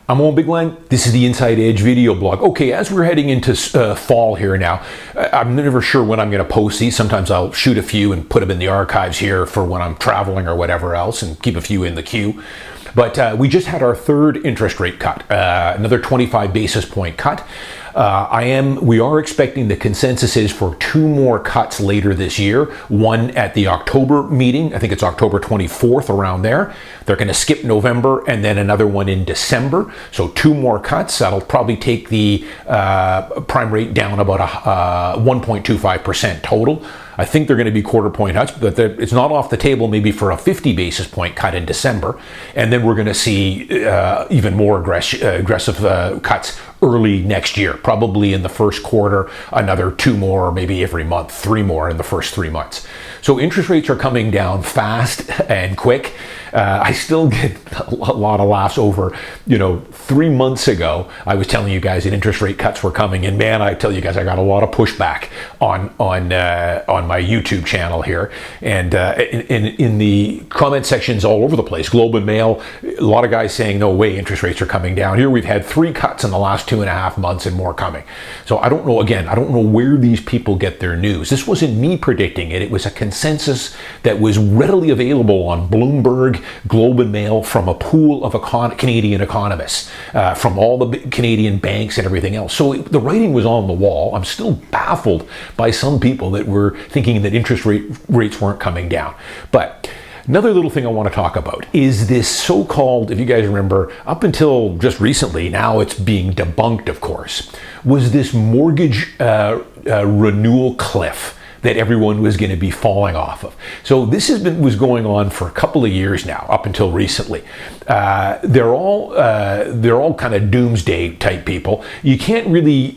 I'm Owen Bigland. This is the Inside Edge video blog. Okay, as we're heading into fall here now, I'm never sure when I'm going to post these. Sometimes I'll shoot a few and put them in the archives here for when I'm traveling or whatever else and keep a few in the queue. But we just had our third interest rate cut, another 25 basis point cut. We are expecting, the consensus is for 2 more cuts later this year. One at the October meeting, I think it's October 24th, around there. They're going to skip November, and then another one in December. So 2 more cuts. That'll probably take the prime rate down about 1.25% total. I think they're going to be quarter point cuts, but it's not off the table maybe for a 50 basis point cut in December. And then we're going to see even more aggressive cuts early next year, probably in the first quarter, another 2 more, maybe every month, 3 more in the first 3 months. So interest rates are coming down fast and quick. I still get a lot of laughs over, 3 months ago, I was telling you guys that interest rate cuts were coming, and man, I tell you guys, I got a lot of pushback on my YouTube channel here, and in the comment sections all over the place, Globe and Mail, a lot of guys saying, no way, interest rates are coming down. Here we've had 3 cuts in the last 2.5 months and more coming. So I don't know where these people get their news. This wasn't me predicting it. It was a consensus that was readily available on Bloomberg, Globe and Mail, from a pool of Canadian economists, from all the Canadian banks and everything else. So the writing was on the wall. I'm still baffled by some people that were thinking that interest rates weren't coming down. But another little thing I want to talk about is this so-called, if you guys remember, up until just recently, now it's being debunked, of course, was this mortgage renewal cliff that everyone was going to be falling off of. So this was going on for a couple of years now, up until recently. They're all kind of doomsday type people. You can't really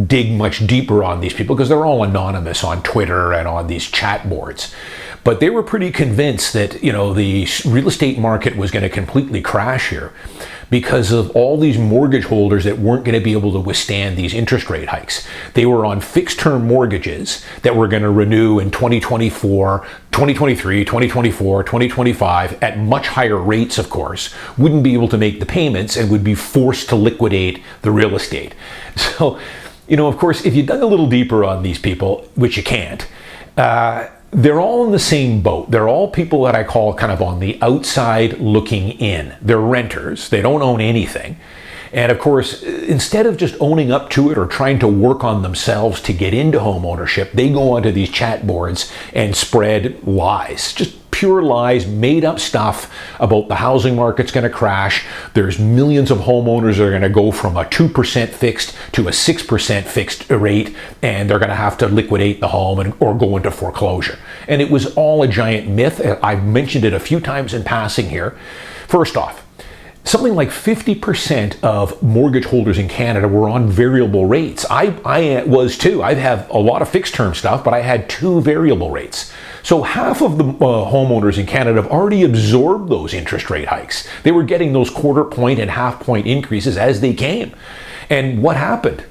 dig much deeper on these people because they're all anonymous on Twitter and on these chat boards. But they were pretty convinced that, the real estate market was going to completely crash here because of all these mortgage holders that weren't going to be able to withstand these interest rate hikes. They were on fixed term mortgages that were going to renew in 2024, 2023, 2024, 2025 at much higher rates, of course, wouldn't be able to make the payments and would be forced to liquidate the real estate. So, of course, if you dug a little deeper on these people, which you can't, they're all in the same boat. They're all people that I call kind of on the outside looking in. They're renters. They don't own anything. And of course, instead of just owning up to it or trying to work on themselves to get into home ownership, they go onto these chat boards and spread lies, just pure lies, made up stuff about the housing market's going to crash. There's millions of homeowners that are going to go from a 2% fixed to a 6% fixed rate, and they're going to have to liquidate the home or go into foreclosure. And it was all a giant myth. I've mentioned it a few times in passing here. First off, something like 50% of mortgage holders in Canada were on variable rates. I was too. I have a lot of fixed term stuff, but I had 2 variable rates. So half of the homeowners in Canada have already absorbed those interest rate hikes. They were getting those quarter point and half point increases as they came. And what happened?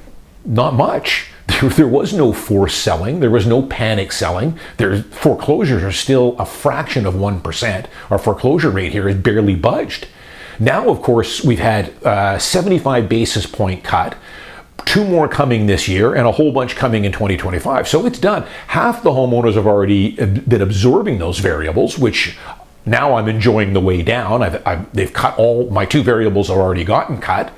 Not much. There was no forced selling. There was no panic selling. Foreclosures are still a fraction of 1%. Our foreclosure rate here is barely budged. Now, of course, we've had a 75 basis point cut, 2 more coming this year, and a whole bunch coming in 2025. So it's done. Half the homeowners have already been absorbing those variables, which now I'm enjoying the way down. They've cut all my 2 variables have already gotten cut.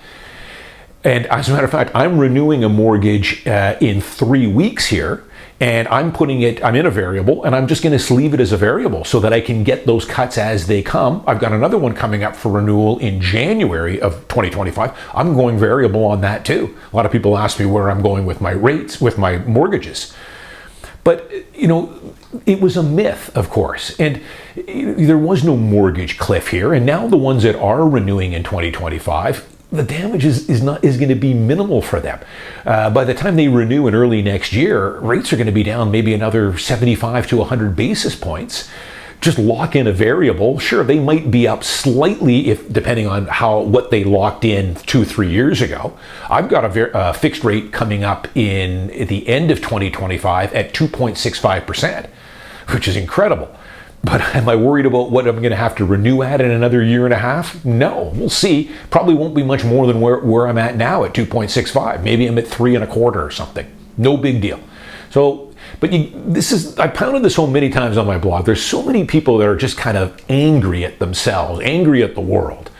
And as a matter of fact, I'm renewing a mortgage in 3 weeks here. And I'm in a variable, and I'm just going to leave it as a variable so that I can get those cuts as they come. I've got another one coming up for renewal in January of 2025. I'm going variable on that too. A lot of people ask me where I'm going with my rates, with my mortgages. But, it was a myth, of course, and there was no mortgage cliff here. And now the ones that are renewing in 2025, the damage is going to be minimal for them. By the time they renew in early next year, rates are going to be down maybe another 75 to 100 basis points. Just lock in a variable. Sure, they might be up slightly depending on what they locked in 2-3 years ago. I've got a fixed rate coming up at the end of 2025 at 2.65%, which is incredible. But am I worried about what I'm going to have to renew at in another year and a half? No, we'll see. Probably won't be much more than where I'm at now at 2.65. Maybe I'm at 3.25 or something. No big deal. So, but I pounded this home many times on my blog. There's so many people that are just kind of angry at themselves, angry at the world,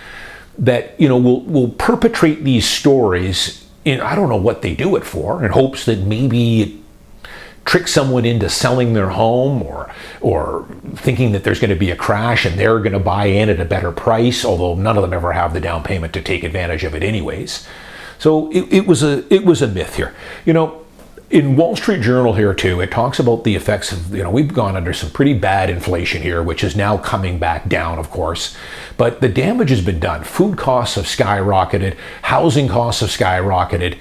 that, will perpetrate these stories I don't know what they do it for, in hopes that maybe it tricks someone into selling their home, or thinking that there's going to be a crash and they're going to buy in at a better price, although none of them ever have the down payment to take advantage of it anyways. So it was a myth here. In Wall Street Journal here too, it talks about the effects of, we've gone under some pretty bad inflation here, which is now coming back down, of course. But the damage has been done. Food costs have skyrocketed. Housing costs have skyrocketed.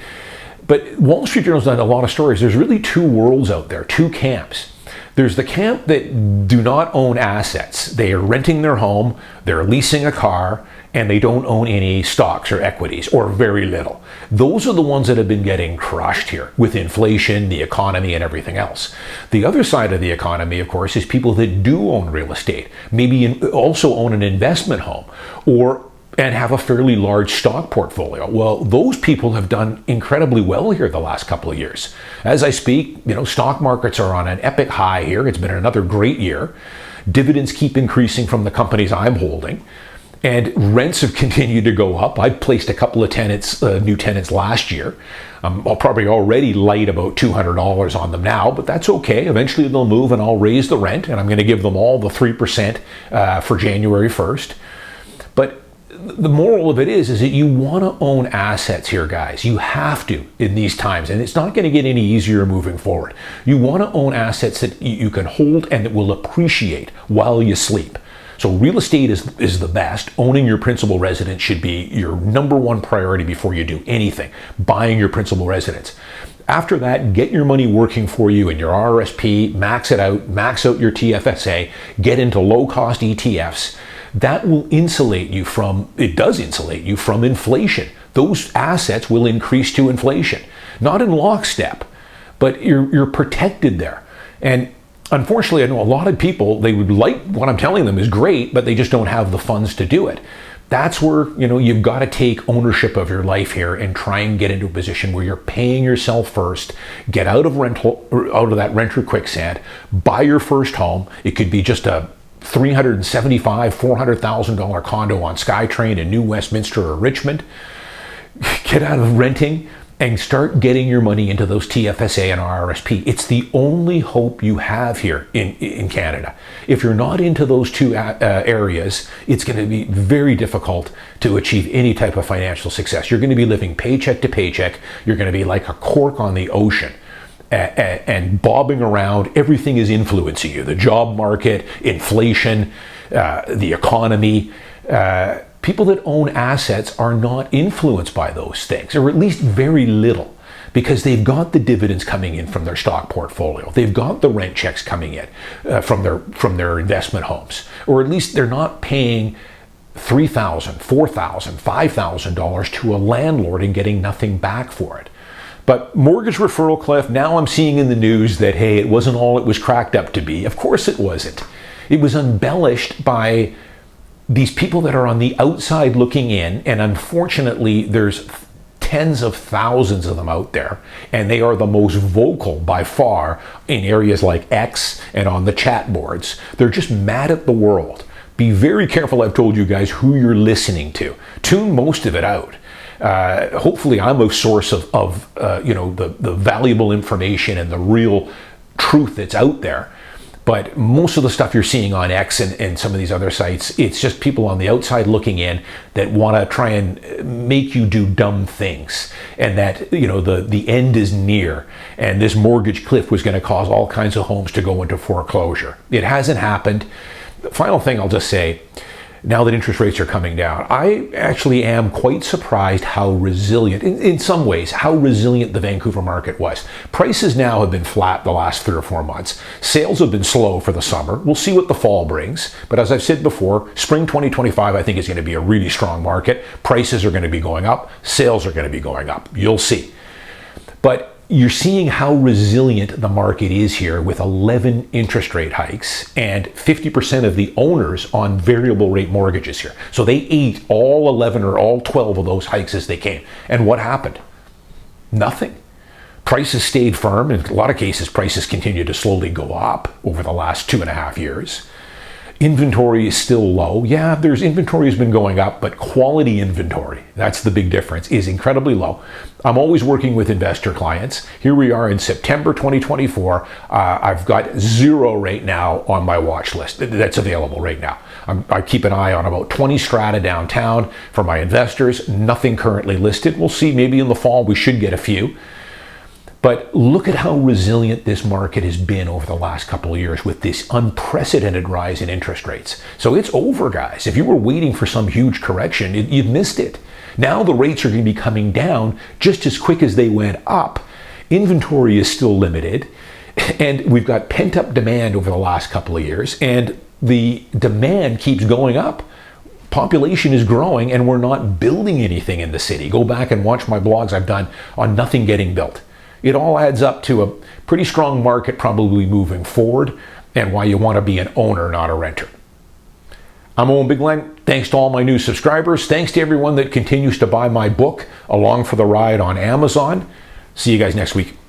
But Wall Street Journal's done a lot of stories. There's really two worlds out there, two camps. There's the camp that do not own assets. They are renting their home, they're leasing a car, and they don't own any stocks or equities, or very little. Those are the ones that have been getting crushed here with inflation, the economy, and everything else. The other side of the economy, of course, is people that do own real estate, maybe also own an investment home, and have a fairly large stock portfolio. Well, those people have done incredibly well here the last couple of years. As I speak, stock markets are on an epic high here. It's been another great year. Dividends keep increasing from the companies I'm holding. And rents have continued to go up. I placed a couple of new tenants last year. I'll probably already light about $200 on them now, but that's okay. Eventually they'll move and I'll raise the rent, and I'm going to give them all the 3% for January 1st. But the moral of it is that you want to own assets here, guys. You have to in these times, and it's not going to get any easier moving forward. You want to own assets that you can hold and that will appreciate while you sleep. So real estate is the best. Owning your principal residence should be your number one priority before you do anything. Buying your principal residence. After that, get your money working for you in your RRSP, max it out, max out your TFSA, get into low-cost ETFs. That will insulate you from inflation. Those assets will increase to inflation. Not in lockstep, but you're protected there. And unfortunately, I know a lot of people, they would like what I'm telling them is great, but they just don't have the funds to do it. That's where, you've got to take ownership of your life here and try and get into a position where you're paying yourself first, get out of that renter quicksand, buy your first home. It could be just a $375,000, $400,000 condo on SkyTrain in New Westminster or Richmond. Get out of renting and start getting your money into those TFSA and RRSP. It's the only hope you have here in Canada. If you're not into those two areas, it's going to be very difficult to achieve any type of financial success. You're going to be living paycheck to paycheck. You're going to be like a cork on the ocean. And bobbing around. Everything is influencing you. The job market, inflation, the economy. People that own assets are not influenced by those things, or at least very little, because they've got the dividends coming in from their stock portfolio. They've got the rent checks coming in from their investment homes, or at least they're not paying $3,000, $4,000, $5,000 to a landlord and getting nothing back for it. But mortgage referral cliff, now I'm seeing in the news that, hey, it wasn't all it was cracked up to be. Of course it wasn't. It was embellished by these people that are on the outside looking in, and unfortunately there's tens of thousands of them out there, and they are the most vocal by far in areas like X and on the chat boards. They're just mad at the world. Be very careful, I've told you guys, who you're listening to. Tune most of it out. Hopefully I'm a source of the valuable information and the real truth that's out there. But most of the stuff you're seeing on X and some of these other sites, it's just people on the outside looking in that want to try and make you do dumb things, and that the end is near, and this mortgage cliff was going to cause all kinds of homes to go into foreclosure. It hasn't happened. The final thing I'll just say, now that interest rates are coming down, I actually am quite surprised how resilient, in some ways, how resilient the Vancouver market was. Prices now have been flat the last 3 or 4 months. Sales have been slow for the summer. We'll see what the fall brings. But as I've said before, spring 2025, I think, is going to be a really strong market. Prices are going to be going up. Sales are going to be going up. You'll see. But you're seeing how resilient the market is here with 11 interest rate hikes and 50% of the owners on variable rate mortgages here. So they ate all 11 or all 12 of those hikes as they came. And what happened? Nothing. Prices stayed firm. In a lot of cases, prices continued to slowly go up over the last 2.5 years. Inventory is still low. Yeah, inventory has been going up, but quality inventory, that's the big difference, is incredibly low. I'm always working with investor clients. Here we are in September 2024. I've got 0 right now on my watch list that's available right now. I keep an eye on about 20 strata downtown for my investors. Nothing currently listed. We'll see, maybe in the fall we should get a few. But look at how resilient this market has been over the last couple of years with this unprecedented rise in interest rates. So it's over, guys. If you were waiting for some huge correction, you've missed it. Now the rates are going to be coming down just as quick as they went up. Inventory is still limited, and we've got pent-up demand over the last couple of years, and the demand keeps going up. Population is growing, and we're not building anything in the city. Go back and watch my blogs I've done on nothing getting built. It all adds up to a pretty strong market probably moving forward, and why you want to be an owner, not a renter. I'm Owen Bigland. Thanks to all my new subscribers. Thanks to everyone that continues to buy my book Along for the Ride on Amazon. See you guys next week.